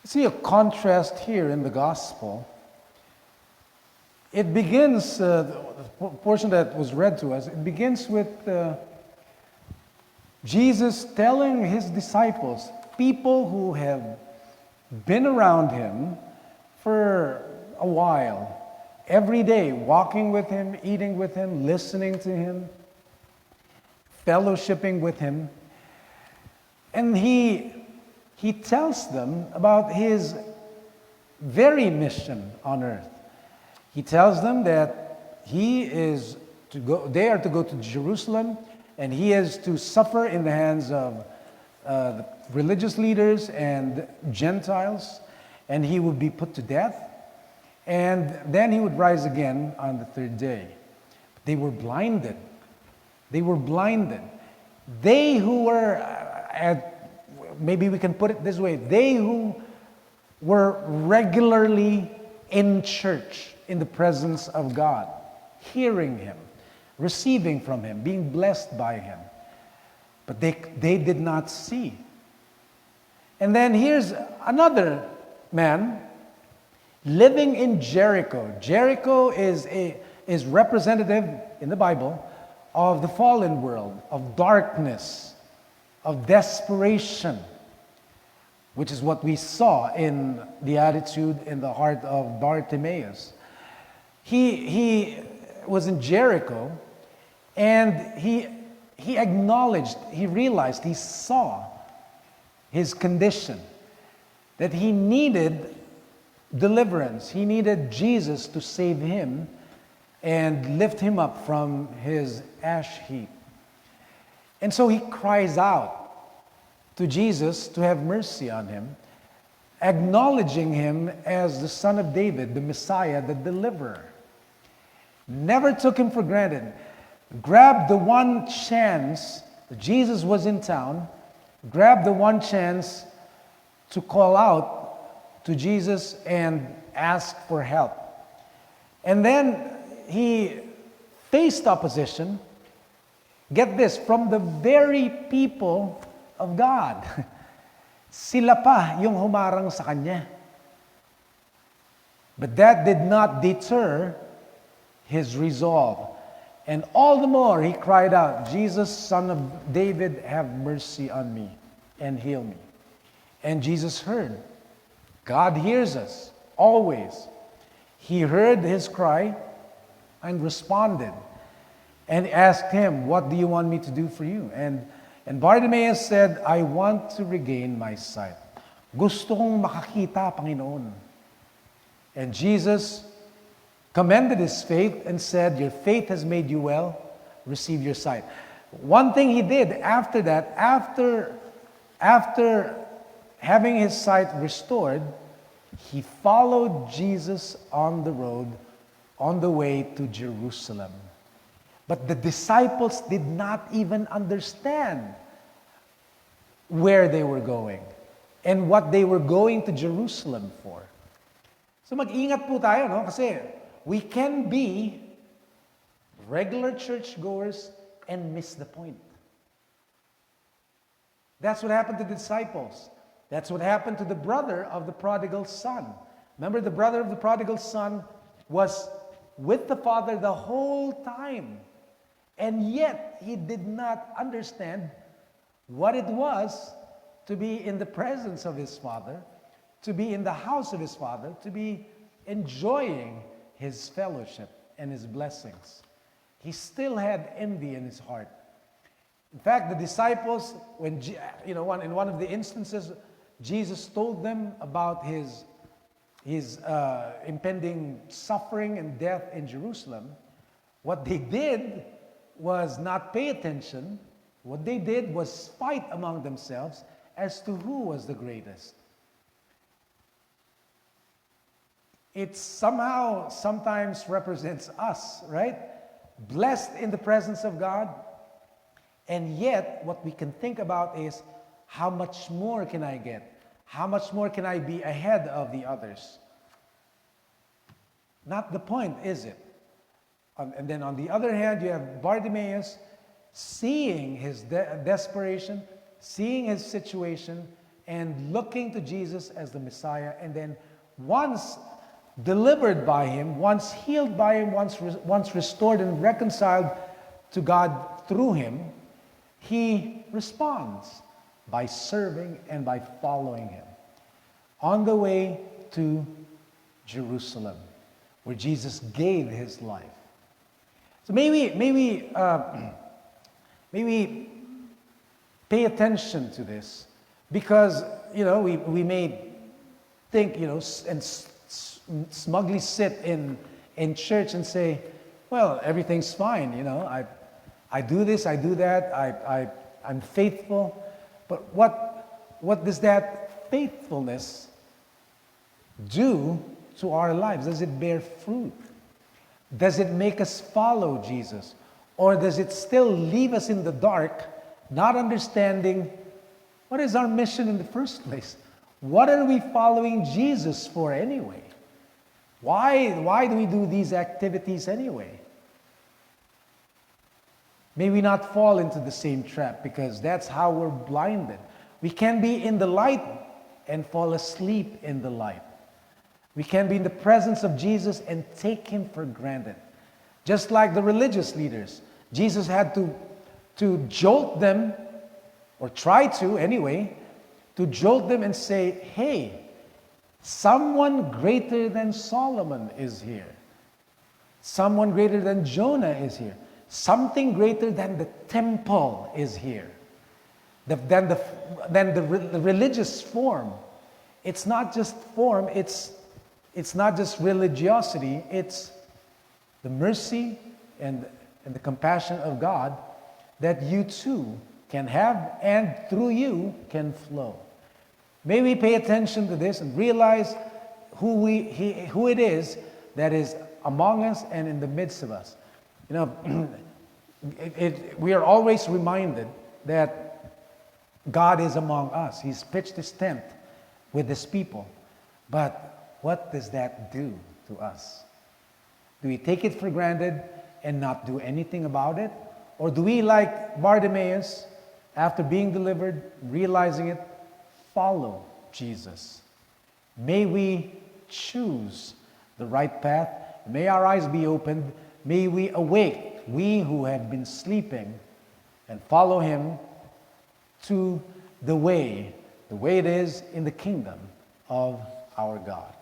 See a contrast here in the gospel. It begins, the portion that was read to us, it begins with Jesus telling his disciples, people who have been around him for a while, every day, walking with him, eating with him, listening to him, fellowshipping with him. And he tells them about his very mission on earth. He tells them that they are to go to Jerusalem, and he is to suffer in the hands of the religious leaders and Gentiles, and he would be put to death, and then he would rise again on the third day. They were blinded. They were blinded. They who were, maybe we can put it this way, they who were regularly in church, in the presence of God, hearing him, receiving from him, being blessed by him. But they did not see. And then here's another man living in Jericho. Jericho is representative in the Bible of the fallen world, of darkness, of desperation, which is what we saw in the attitude in the heart of Bartimaeus. He was in Jericho, and he acknowledged, he realized, he saw his condition, that he needed deliverance. He needed Jesus to save him and lift him up from his ash heap. And so he cries out to Jesus to have mercy on him, acknowledging him as the Son of David, the Messiah, the deliverer. Never took him for granted. Grabbed the one chance, Jesus was in town, grabbed the one chance to call out to Jesus and ask for help. And then he faced opposition, get this, from the very people of God. Sila pa yung humarang sa kanya. But that did not deter his resolve. And all the more he cried out, Jesus, Son of David, have mercy on me and heal me. And Jesus heard. God hears us, always. He heard his cry and responded and asked him, what do you want me to do for you? And Bartimaeus said, I want to regain my sight. Gusto kong makakita, Panginoon. And Jesus commended his faith and said, your faith has made you well, receive your sight. One thing he did after that, after having his sight restored, he followed Jesus on the road, on the way to Jerusalem. But the disciples did not even understand where they were going and what they were going to Jerusalem for. So mag-ingat po tayo, no? Kasi we can be regular churchgoers and miss the point. That's what happened to the disciples. That's what happened to the brother of the prodigal son. Remember, the brother of the prodigal son was with the father the whole time. And yet, he did not understand what it was to be in the presence of his father, to be in the house of his father, to be enjoying his fellowship and his blessings. He still had envy in his heart. In fact, the disciples, when in one of the instances, Jesus told them about his impending suffering and death in Jerusalem. What they did was not pay attention. What they did was fight among themselves as to who was the greatest. It somehow sometimes represents us, right? Blessed in the presence of God. And yet, what we can think about is, how much more can I get? How much more can I be ahead of the others? Not the point, is it? And then on the other hand, you have Bartimaeus seeing his desperation, seeing his situation, and looking to Jesus as the Messiah. And then once delivered by him, once healed by him, once restored and reconciled to God through him, he responds by serving and by following him on the way to Jerusalem, where Jesus gave his life. So maybe pay attention to this, because we may think and smugly sit in church and say, well, everything's fine. I do this, I do that, I'm faithful. But what does that faithfulness do to our lives? Does it bear fruit? Does it make us follow Jesus? Or does it still leave us in the dark, not understanding what is our mission in the first place? What are we following Jesus for anyway? Why do we do these activities anyway? May we not fall into the same trap, because that's how we're blinded. We can be in the light and fall asleep in the light. We can be in the presence of Jesus and take him for granted. Just like the religious leaders, Jesus had to jolt them, or try to anyway, to jolt them and say, hey, someone greater than Solomon is here. Someone greater than Jonah is here. Something greater than the temple is here. Than the religious form. It's not just form, it's not just religiosity, it's the mercy and the compassion of God that you too can have, and through you can flow. May we pay attention to this and realize who it is that is among us and in the midst of us. We are always reminded that God is among us. He's pitched his tent with his people. But what does that do to us? Do we take it for granted and not do anything about it? Or do we, like Bartimaeus, after being delivered, realizing it, follow Jesus? May we choose the right path. May our eyes be opened. May we awake, we who have been sleeping, and follow him to the way it is in the kingdom of our God.